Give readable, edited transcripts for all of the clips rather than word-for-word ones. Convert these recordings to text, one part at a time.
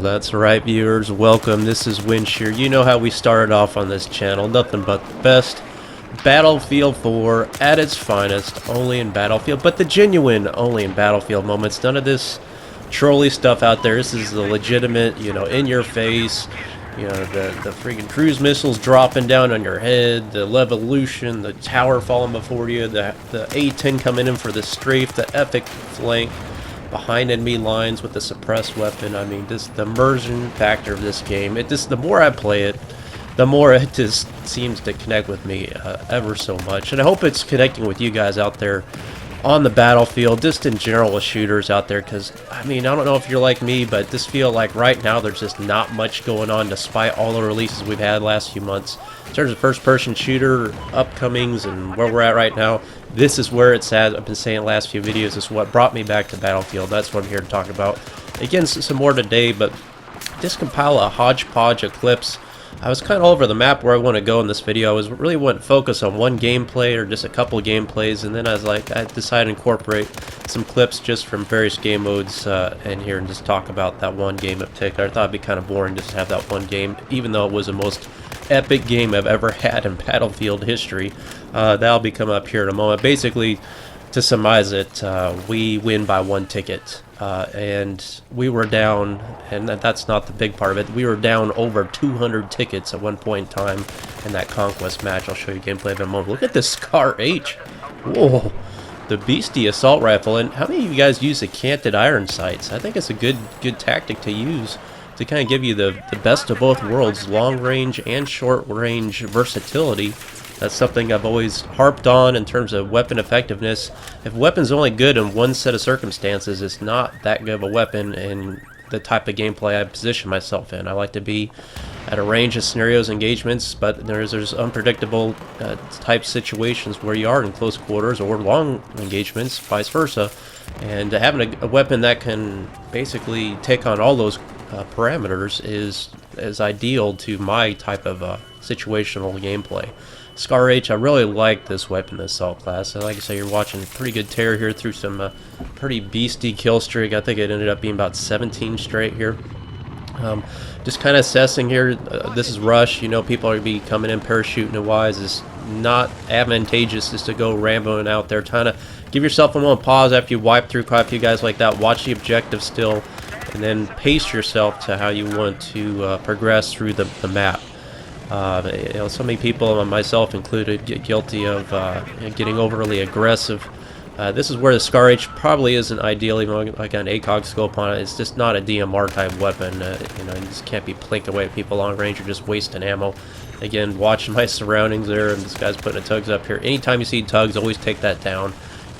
That's right, viewers. Welcome. This is Windshear. You know how we started off on this channel. Nothing but the best. Battlefield 4 at its finest, only in Battlefield, but the genuine only in Battlefield moments. None of this trolley stuff out there. This is the legitimate, in your face, the freaking cruise missiles dropping down on your head, the Levolution, the tower falling before you, the A-10 coming in for the strafe, the epic flank behind enemy lines with the suppressed weapon. I mean, the immersion factor of this game, the more I play it, the more it just seems to connect with me ever so much. And I hope it's connecting with you guys out there on the battlefield, just in general with shooters out there, because, I mean, I don't know if you're like me, but this feel like right now there's just not much going on despite all the releases we've had last few months. In terms of first-person shooter upcomings and where we're at right now, this is where it's at. I've been saying the last few videos, this is what brought me back to Battlefield. That's what I'm here to talk about. Again, some more today, but just compile a hodgepodge of clips. I was kind of all over the map where I want to go in this video. I really wanting to focus on one gameplay or just a couple of gameplays, and then I decided to incorporate some clips just from various game modes in here and just talk about that one game in particular. I thought it'd be kind of boring just to have that one game, even though it was the most epic game I've ever had in Battlefield history. That'll be coming up here in a moment. Basically, to surmise it, we win by one ticket. And we were down, and that's not the big part of it, we were down over 200 tickets at one point in time in that Conquest match. I'll show you gameplay in a moment. Look at this Scar H. Whoa, the beastie assault rifle. And how many of you guys use the canted iron sights? I think it's a good tactic to use to kind of give you the best of both worlds, long range and short range versatility. That's something I've always harped on in terms of weapon effectiveness. If a weapon's only good in one set of circumstances, it's not that good of a weapon in the type of gameplay I position myself in. I like to be at a range of scenarios, engagements, but there's unpredictable type situations where you are in close quarters or long engagements, vice versa. And having a weapon that can basically take on all those parameters is ideal to my type of situational gameplay. Scar H, I really like this weapon, this assault class. And like I say, you're watching a pretty good tear here through some pretty beastie kill streak. I think it ended up being about 17 straight here. Just kind of assessing here. This is rush. People are going to be coming in parachuting and wise. It's not advantageous just to go ramboing out there. Trying to give yourself a moment pause after you wipe through quite a few guys like that. Watch the objective still, and then pace yourself to how you want to progress through the map. So many people, myself included, get guilty of getting overly aggressive. This is where the Scar H probably isn't ideal, even like an ACOG scope on it. It's just not a DMR type weapon. You just can't be plinking away at people long range or just wasting ammo. Again, watching my surroundings there, and this guy's putting the tugs up here. Anytime you see tugs, always take that down.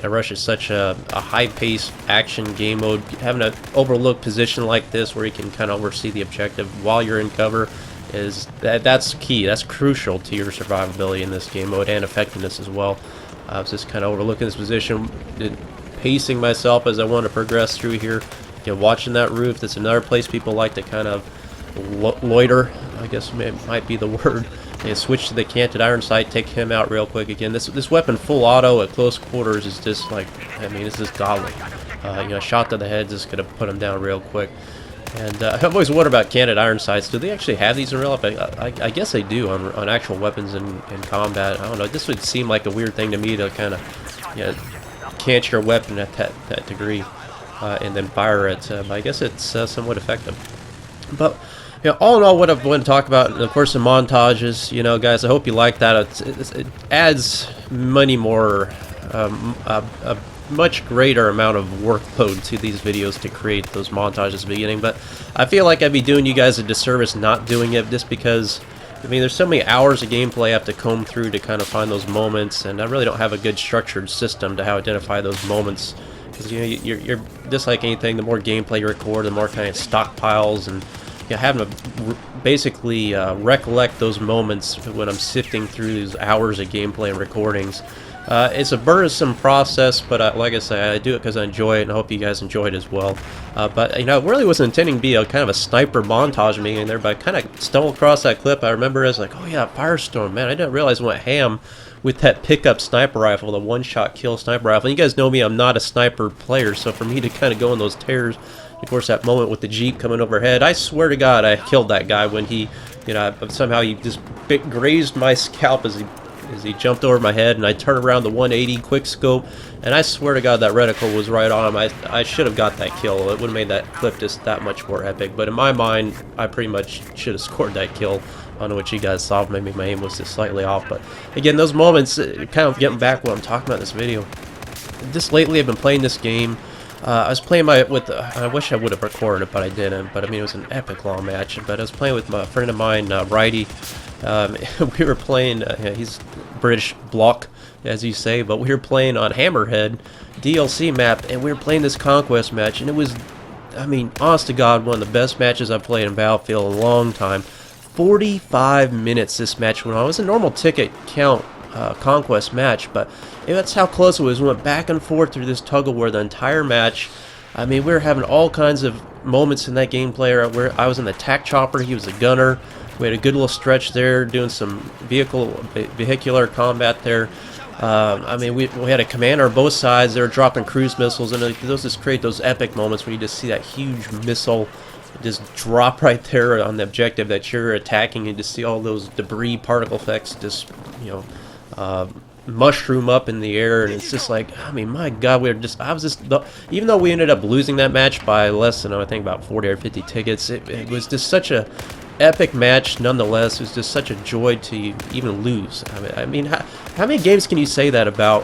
Rush is such a high-paced action game mode. Having an overlooked position like this where you can kind of oversee the objective while you're in cover, that's key. That's crucial to your survivability in this game mode and effectiveness as well. I was just kind of overlooking this position, pacing myself as I want to progress through here. Watching that roof. That's another place people like to kind of loiter, I guess might be the word. And switch to the canted iron sight, take him out real quick again. This weapon full auto at close quarters is just like, it's just godly. A shot to the head is going to put him down real quick. And I've always wondered about canted iron sights. Do they actually have these in real life? I guess they do on actual weapons in combat. I don't know. This would seem like a weird thing to me to kind of cant your weapon at that degree and then fire it. But I guess it's somewhat effective. But all in all, what I want to talk about, and of course, the montages. Guys, I hope you like that. It adds many more. A much greater amount of workload to these videos to create those montages at the beginning, but I feel like I'd be doing you guys a disservice not doing it, just because there's so many hours of gameplay I have to comb through to kind of find those moments, and I really don't have a good structured system to how to identify those moments, because you're just like anything. The more gameplay you record, the more kind of stockpiles, and having to basically recollect those moments when I'm sifting through these hours of gameplay and recordings. It's a burdensome process, but like I say, I do it because I enjoy it, and I hope you guys enjoy it as well. But I really wasn't intending to be a kind of a sniper montage me in there, but I kind of stumbled across that clip. I remember as like, oh yeah, Firestorm, man, I didn't realize I went ham with that pickup sniper rifle, the one-shot kill sniper rifle. And you guys know me, I'm not a sniper player, so for me to kind of go in those tears Of course, that moment with the Jeep coming overhead, I swear to God, I killed that guy when he, you know, somehow he just grazed my scalp as he jumped over my head, and I turned around the 180 quick scope, and I swear to God that reticle was right on him. I should have got that kill. It would have made that clip just that much more epic, but in my mind, I pretty much should have scored that kill. I don't know what you guys saw. Maybe my aim was just slightly off, but again, those moments, kind of getting back what I'm talking about in this video. Just lately, I've been playing this game. I was playing I wish I would have recorded it, but I didn't. But I mean, it was an epic long match. But I was playing with my friend of mine, Righty. We were playing. He's British block, as you say, but we were playing on Hammerhead DLC map, and we were playing this conquest match, and it was, I mean, honest to God, one of the best matches I've played in Battlefield in a long time. 45 minutes this match went on. It was a normal ticket count conquest match, but that's how close it was. We went back and forth through this tug of war the entire match. I mean, we were having all kinds of moments in that gameplay where I was in the tac chopper, he was a gunner. We had a good little stretch there, doing some vehicular combat there. I mean, we had a commander on both sides. They were dropping cruise missiles, and those just create those epic moments where you just see that huge missile just drop right there on the objective that you're attacking, and just see all those debris particle effects just, you know, mushroom up in the air. And it's just like, I mean, my God, even though we ended up losing that match by less than, I think, about 40 or 50 tickets, it was just such a epic match nonetheless. It was just such a joy to even lose. I mean, how many games can you say that about,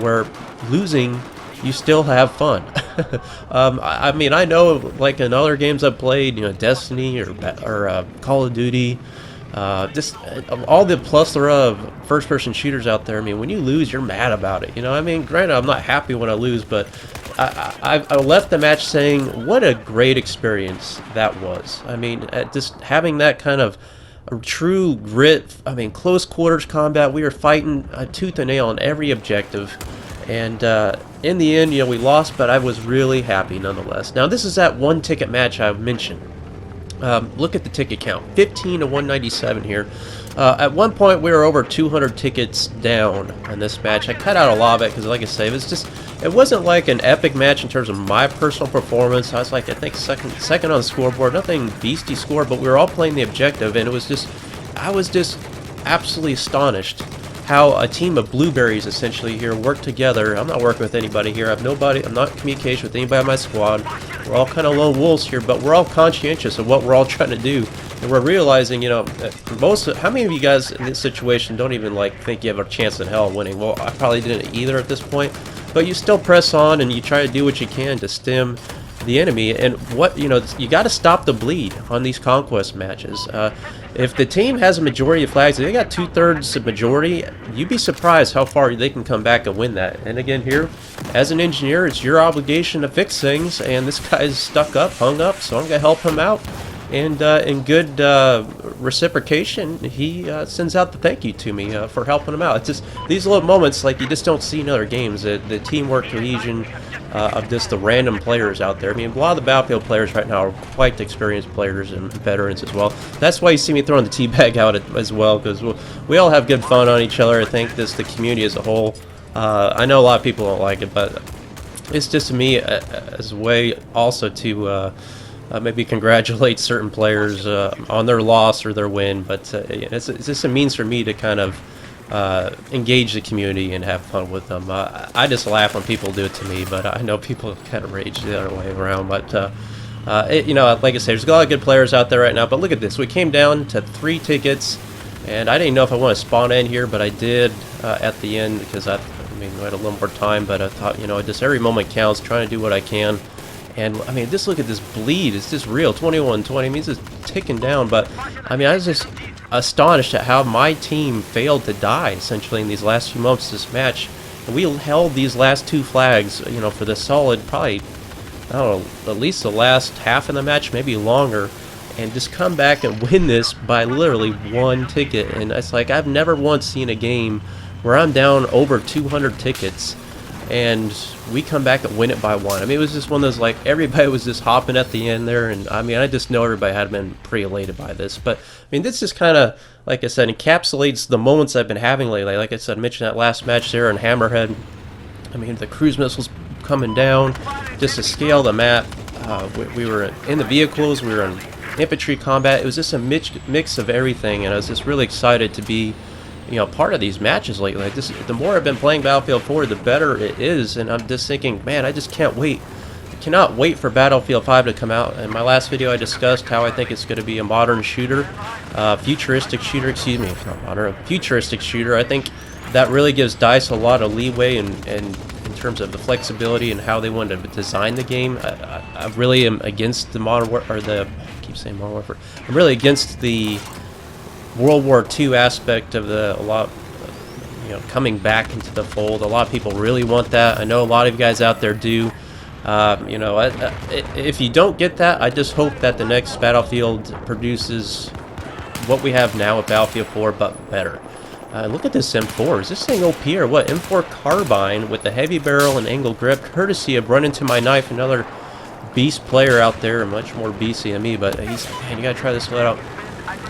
where losing you still have fun? I mean, I know, like in other games I've played, you know, Destiny or Call of Duty, just all the plethora of first-person shooters out there. I mean, when you lose, you're mad about it. You know, I mean, granted, I'm not happy when I lose, but I left the match saying, what a great experience that was. I mean, just having that kind of true grit. I mean, close quarters combat. We were fighting tooth and nail on every objective. And in the end, you know, we lost, but I was really happy nonetheless. Now, this is that one ticket match I've mentioned. Look at the ticket count, 15 to 197 here. At one point, we were over 200 tickets down in this match. I cut out a lot of it because, like I say, it wasn't like an epic match in terms of my personal performance. I was like, I think second on the scoreboard, nothing beastie score, but we were all playing the objective, and I was just absolutely astonished how a team of blueberries essentially here work together. I'm not working with anybody here. I'm not in communication with anybody on my squad. We're all kind of lone wolves here, but we're all conscientious of what we're all trying to do. And we're realizing, you know, how many of you guys in this situation don't even think you have a chance in hell of winning? Well, I probably didn't either at this point, but you still press on and you try to do what you can to stem the enemy. And you got to stop the bleed on these conquest matches. If the team has a majority of flags, if they got 2/3 of majority, you'd be surprised how far they can come back and win that. And again, here, as an engineer, it's your obligation to fix things, and this guy's stuck up, hung up, so I'm going to help him out. And in good reciprocation, he sends out the thank you to me for helping him out. It's just these little moments like you just don't see in other games. The teamwork, cohesion of just the random players out there. I mean, a lot of the Battlefield players right now are quite experienced players and veterans as well. That's why you see me throwing the teabag out as well, because we all have good fun on each other. I think the community as a whole. I know a lot of people don't like it, but it's just to me as a way also to maybe congratulate certain players on their loss or their win. But it's just a means for me to kind of engage the community and have fun with them. I just laugh when people do it to me, but I know people kind of rage the other way around. But you know, like I say, there's a lot of good players out there right now. But look at this, we came down to 3 tickets, and I didn't know if I want to spawn in here, but I did at the end, because I mean, we had a little more time. But I thought, you know, just every moment counts, trying to do what I can. And I mean, just look at this bleed. It's just real. 21-20. I mean, it's just ticking down. But I mean, I was just astonished at how my team failed to die essentially in these last few moments of this match. And we held these last 2 flags, you know, for the solid, probably, I don't know, at least the last half of the match, maybe longer, and just come back and win this by literally 1 ticket. And it's like, I've never once seen a game where I'm down over 200 tickets and we come back and win it by 1. I mean, it was just one of those, like, everybody was just hopping at the end there, and I mean, I just know everybody had been pretty elated by this. But I mean, this just kind of, like I said, encapsulates the moments I've been having lately. Like I said, I mentioned that last match there in Hammerhead. I mean, the cruise missiles coming down, just to scale the map. We were in the vehicles, we were in infantry combat. It was just a mix of everything, and I was just really excited to be, part of these matches lately. Like this, the more I've been playing Battlefield 4, the better it is, and I'm just thinking, man, I just can't wait. I cannot wait for Battlefield 5 to come out. In my last video, I discussed how I think it's going to be a modern shooter, futuristic shooter. Excuse me, not modern, a futuristic shooter. I think that really gives DICE a lot of leeway and in terms of the flexibility and how they want to design the game. I really am against the modern war, or the I keep saying modern warfare. I'm really against the World War II aspect of coming back into the fold. A lot of people really want that. I know a lot of you guys out there do. If you don't get that, I just hope that the next Battlefield produces what we have now with Battlefield 4, but better. Look at this M4. Is this thing OP or what? M4 carbine with the heavy barrel and angle grip, courtesy of Run Into My Knife, another beast player out there, much more beastie than me, but he's, man, you gotta try this one out.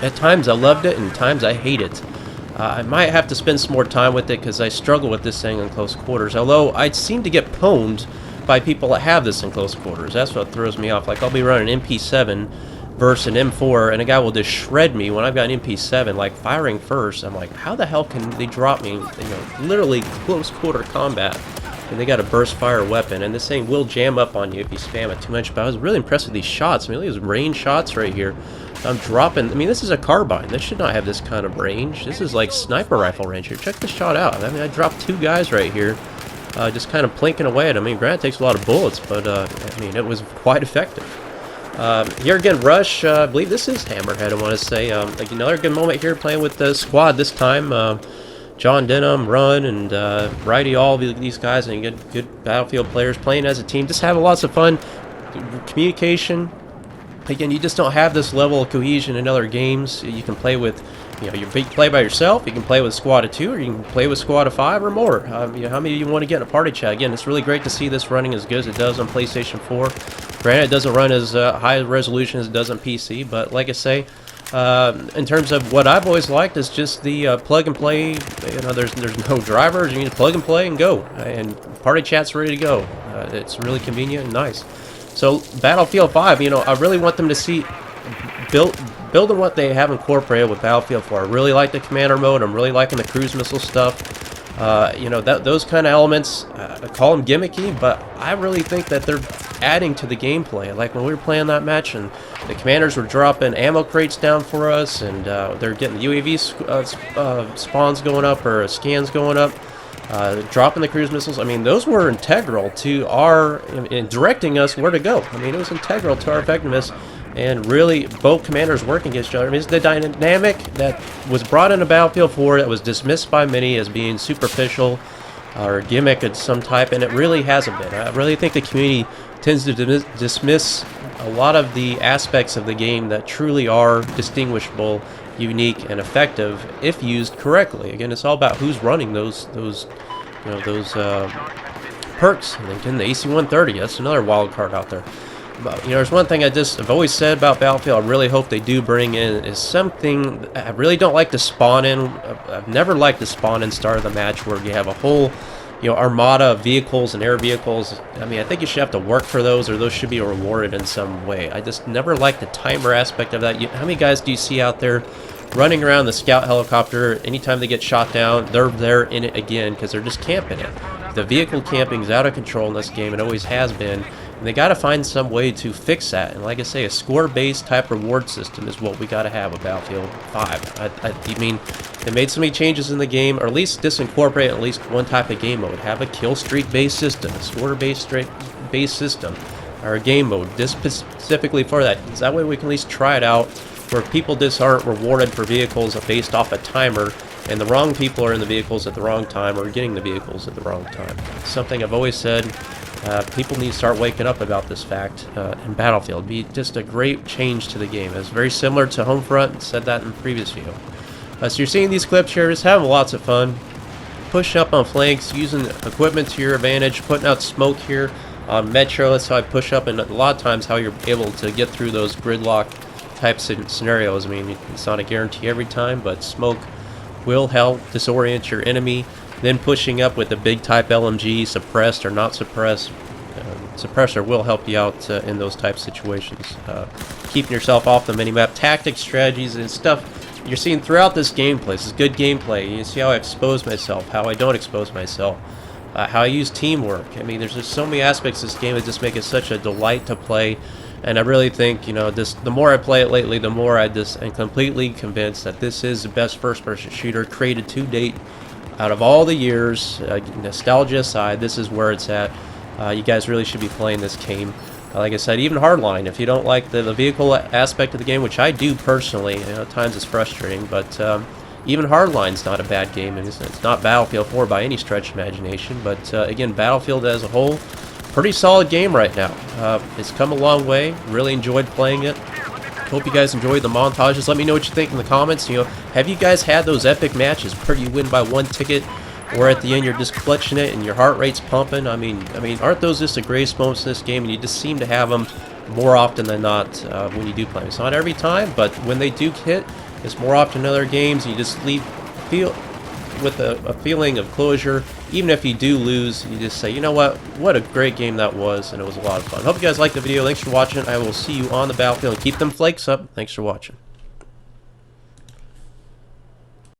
At times I loved it, and times I hate it. I might have to spend some more time with it because I struggle with this thing in close quarters, although I seem to get pwned by people that have this in close quarters. That's what throws me off. Like, I'll be running MP7 versus an M4, and a guy will just shred me when I've got an MP7, like firing first. I'm like, how the hell can they drop me, literally close quarter combat, and they got a burst fire weapon, and this thing will jam up on you if you spam it too much. But I was really impressed with these shots. I mean, look at these range shots right here. I'm dropping, I mean, this is a carbine. This should not have this kind of range. This is like sniper rifle range here. Check this shot out. I mean, I dropped two guys right here. Just kind of plinking away at him. I mean, granted, it takes a lot of bullets, but, I mean, it was quite effective. Here again, Rush, I believe this is Hammerhead, I want to say. Like another good moment here playing with the squad this time. John Denham, Run, and Righty, all of these guys, and good Battlefield players playing as a team. Just having lots of fun. Communication. Again, you just don't have this level of cohesion in other games. You can play with, you play by yourself, you can play with a squad of 2, or you can play with a squad of 5 or more. How many of you want to get in a party chat? Again, it's really great to see this running as good as it does on PlayStation 4. Granted, it doesn't run as high resolution as it does on PC, but like I say, in terms of what I've always liked is just the plug and play. There's no drivers. You need to plug and play and go, and party chat's ready to go. It's really convenient and nice. So Battlefield 5, I really want them to see building what they have incorporated with Battlefield 4. I really like the commander mode. I'm really liking the cruise missile stuff. Those kind of elements, I call them gimmicky, but I really think that they're adding to the gameplay. Like when we were playing that match, and the commanders were dropping ammo crates down for us, and they're getting UAV spawns going up, or scans going up. Dropping the cruise missiles, I mean, those were integral to in directing us where to go. I mean, it was integral to our effectiveness, and really, both commanders working against each other. I mean, it's the dynamic that was brought into Battlefield 4 that was dismissed by many as being superficial or a gimmick of some type, and it really hasn't been. I really think the community tends to dismiss a lot of the aspects of the game that truly are distinguishable, unique, and effective if used correctly. Again, it's all about who's running those perks. And again, the AC-130, that's another wild card out there. But, there's one thing I've always said about Battlefield, I really hope they do bring in, is something I really don't like to spawn in. I've never liked to spawn in start of the match where you have a whole armada of vehicles and air vehicles. I mean, I think you should have to work for those, or those should be rewarded in some way. I just never liked the timer aspect of that. How many guys do you see out there running around the scout helicopter? Anytime they get shot down, they're there in it again because they're just camping it. The vehicle camping is out of control in this game. It always has been. And they got to find some way to fix that. And like I say, a score-based type reward system is what we got to have with Battlefield 5. I mean, they made so many changes in the game, or at least disincorporate at least one type of game mode. Have a kill streak-based system, a score-based system, or a game mode just specifically for that. Because that way we can at least try it out, where people just aren't rewarded for vehicles based off a timer, and the wrong people are in the vehicles at the wrong time, or getting the vehicles at the wrong time. It's something I've always said. People need to start waking up about this fact in Battlefield. It'd be just a great change to the game. It's very similar to Homefront, and said that in the previous video. So you're seeing these clips here, just having lots of fun. Pushing up on flanks, using equipment to your advantage, putting out smoke here on Metro. That's how I push up, and a lot of times how you're able to get through those gridlock type scenarios. I mean, it's not a guarantee every time, but smoke will help disorient your enemy. Then pushing up with the big type LMG, suppressed or not suppressed, suppressor will help you out in those type of situations. Keeping yourself off the minimap, tactics, strategies, and stuff you're seeing throughout this gameplay. This is good gameplay. You see how I expose myself, how I don't expose myself, how I use teamwork. I mean, there's just so many aspects of this game that just make it such a delight to play. And I really think, you know, the more I play it lately, the more I just am completely convinced that this is the best first-person shooter created to date. Out of all the years, nostalgia aside, this is where it's at. You guys really should be playing this game. Like I said, even Hardline, if you don't like the vehicle aspect of the game, which I do personally, you know, at times it's frustrating, but even Hardline's not a bad game, and it's not Battlefield 4 by any stretch of imagination, but again, Battlefield as a whole, pretty solid game right now. It's come a long way, really enjoyed playing it. Hope you guys enjoyed the montages. Let me know what you think in the comments. You know, have you guys had those epic matches where you win by one ticket, or at the end you're just clutching it and your heart rate's pumping? I mean, aren't those just the greatest moments in this game? And you just seem to have them more often than not when you do play them. It's not every time, but when they do hit, it's more often in other games. You just feel with a feeling of closure. Even if you do lose, you just say, you know what a great game that was, and it was a lot of fun. Hope you guys liked the video. Thanks for watching. I will see you on the battlefield, and keep them flakes up. Thanks for watching.